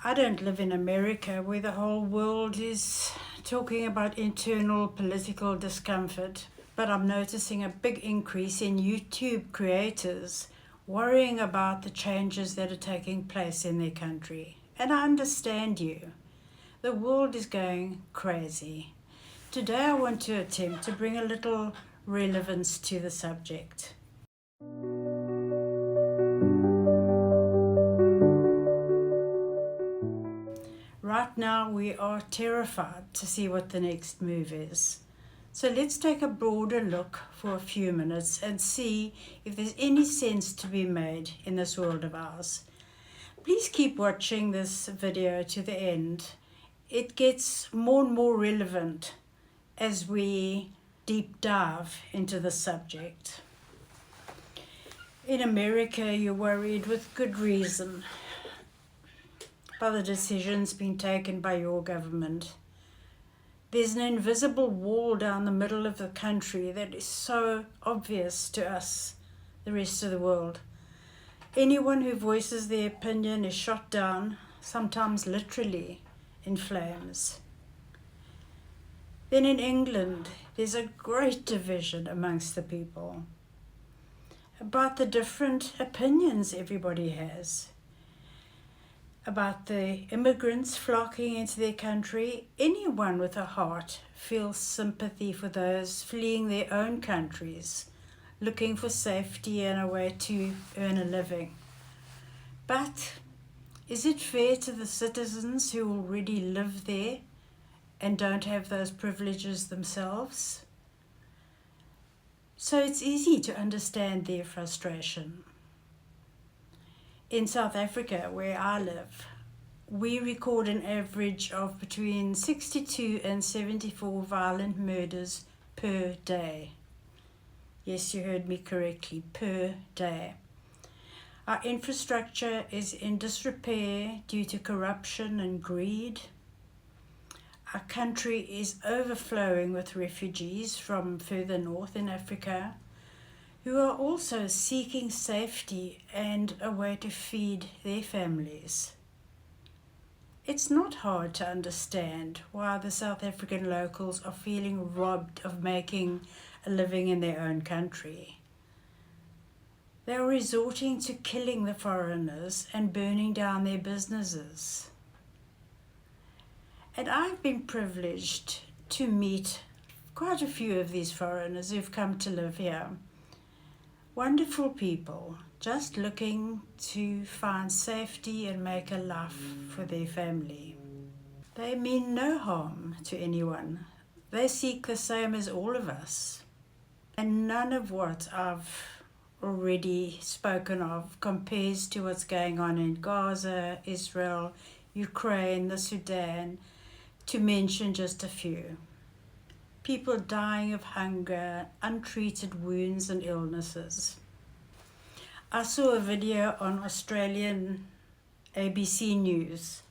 I don't live in America where the whole world is talking about internal political discomfort, but I'm noticing a big increase in YouTube creators worrying about the changes that are taking place in their country. And I understand you. The world is going crazy. Today I want to attempt to bring a little relevance to the subject. Right now we are terrified to see what the next move is. So let's take a broader look for a few minutes and see if there's any sense to be made in this world of ours. Please keep watching this video to the end. It gets more and more relevant as we deep dive into the subject. In America, you're worried with good reason by the decisions being taken by your government. There's an invisible wall down the middle of the country that is so obvious to us, the rest of the world. Anyone who voices their opinion is shot down, sometimes literally in flames. Then in England, there's a great division amongst the people about the different opinions everybody has. About the immigrants flocking into their country. Anyone with a heart feels sympathy for those fleeing their own countries, looking for safety and a way to earn a living. But is it fair to the citizens who already live there and don't have those privileges themselves? So it's easy to understand their frustration. In South Africa, where I live, we record an average of between 62 and 74 violent murders per day. Yes, you heard me correctly, per day. Our infrastructure is in disrepair due to corruption and greed. Our country is overflowing with refugees from further north in Africa, who are also seeking safety and a way to feed their families. It's not hard to understand why the South African locals are feeling robbed of making a living in their own country. They are resorting to killing the foreigners and burning down their businesses. And I've been privileged to meet quite a few of these foreigners who've come to live here. Wonderful people, just looking to find safety and make a life for their family. They mean no harm to anyone. They seek the same as all of us. And none of what I've already spoken of compares to what's going on in Gaza, Israel, Ukraine, the Sudan, to mention just a few. People dying of hunger, untreated wounds and illnesses. I saw a video on Australian ABC News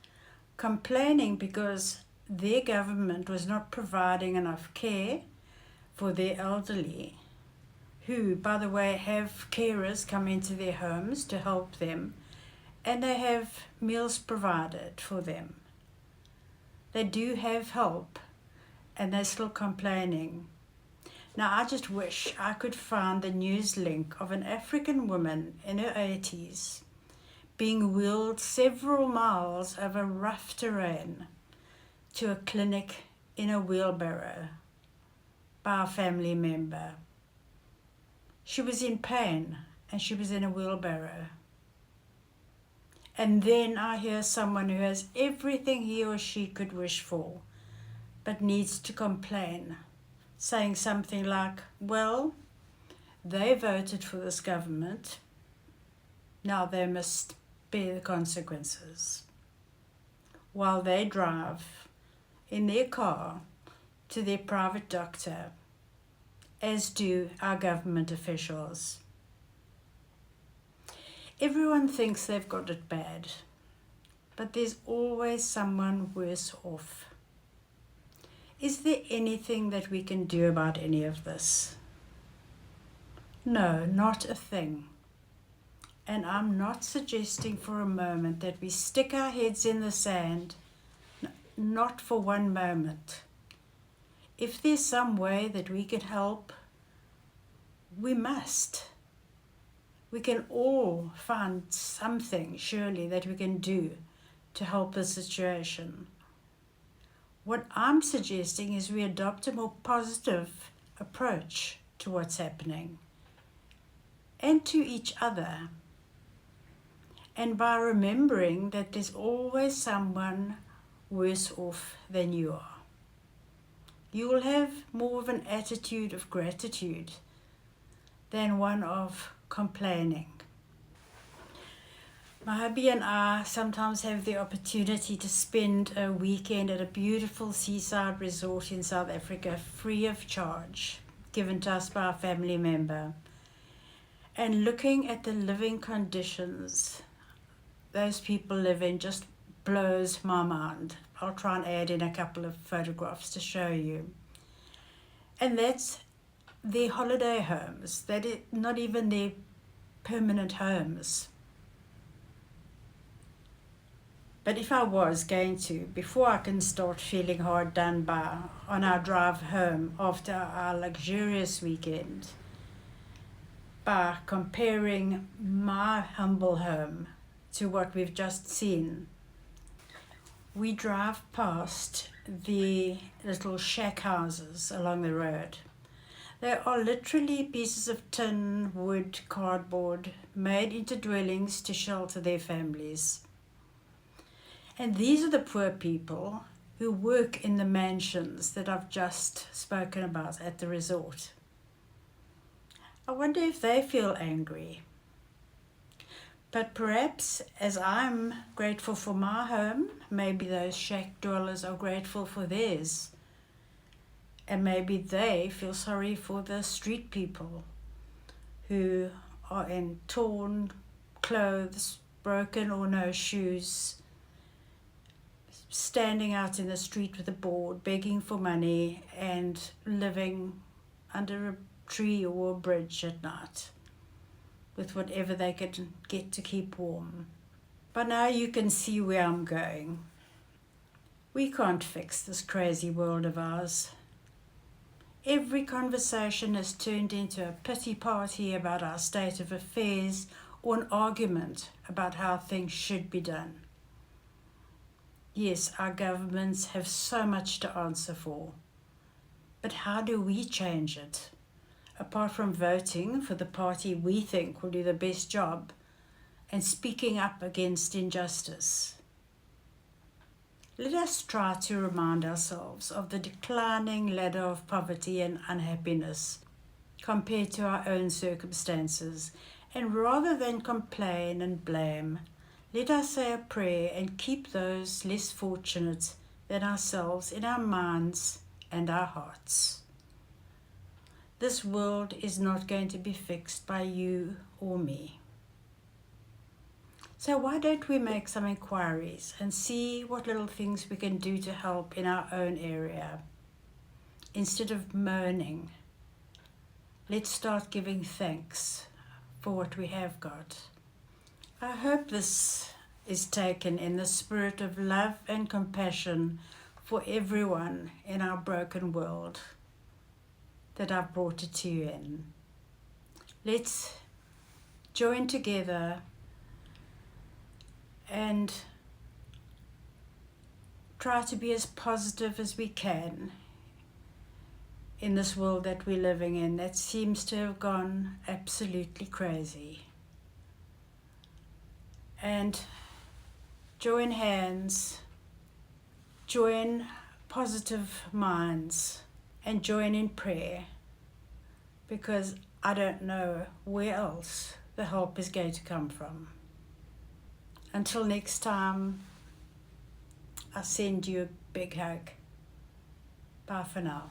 complaining because their government was not providing enough care for their elderly, who, by the way, have carers come into their homes to help them, and they have meals provided for them. They do have help, and they're still complaining. Now, I just wish I could find the news link of an African woman in her 80s being wheeled several miles over rough terrain to a clinic in a wheelbarrow by a family member. She was in pain and she was in a wheelbarrow. And then I hear someone who has everything he or she could wish for, but needs to complain, saying something like, well, they voted for this government, now they must bear the consequences, while they drive in their car to their private doctor, as do our government officials. Everyone thinks they've got it bad, but there's always someone worse off. Is there anything that we can do about any of this? No, not a thing. And I'm not suggesting for a moment that we stick our heads in the sand, not for one moment. If there's some way that we can help, we must. We can all find something, surely, that we can do to help the situation. What I'm suggesting is we adopt a more positive approach to what's happening and to each other. And by remembering that there's always someone worse off than you are. You will have more of an attitude of gratitude than one of complaining. My hubby and I sometimes have the opportunity to spend a weekend at a beautiful seaside resort in South Africa, free of charge, given to us by a family member. And looking at the living conditions those people live in just blows my mind. I'll try and add in a couple of photographs to show you. And that's their holiday homes. That is not even their permanent homes. But if I was going to, before I can start feeling hard done by on our drive home after our luxurious weekend, by comparing my humble home to what we've just seen, we drive past the little shack houses along the road. They are literally pieces of tin, wood, cardboard, made into dwellings to shelter their families. And these are the poor people who work in the mansions that I've just spoken about at the resort. I wonder if they feel angry. But perhaps as I'm grateful for my home, maybe those shack dwellers are grateful for theirs. And maybe they feel sorry for the street people who are in torn clothes, broken or no shoes, standing out in the street with a board, begging for money and living under a tree or a bridge at night with whatever they could get to keep warm. But now you can see where I'm going. We can't fix this crazy world of ours. Every conversation has turned into a pity party about our state of affairs or an argument about how things should be done. Yes, our governments have so much to answer for. But how do we change it? Apart from voting for the party we think will do the best job and speaking up against injustice. Let us try to remind ourselves of the declining ladder of poverty and unhappiness compared to our own circumstances, and rather than complain and blame, let us say a prayer and keep those less fortunate than ourselves in our minds and our hearts. This world is not going to be fixed by you or me. So why don't we make some inquiries and see what little things we can do to help in our own area? Instead of moaning, let's start giving thanks for what we have got. I hope this is taken in the spirit of love and compassion for everyone in our broken world that I've brought it to you in. Let's join together and try to be as positive as we can in this world that we're living in that seems to have gone absolutely crazy. And join hands, join positive minds, and join in prayer, because I don't know where else the help is going to come from. Until next time, I send you a big hug. Bye for now.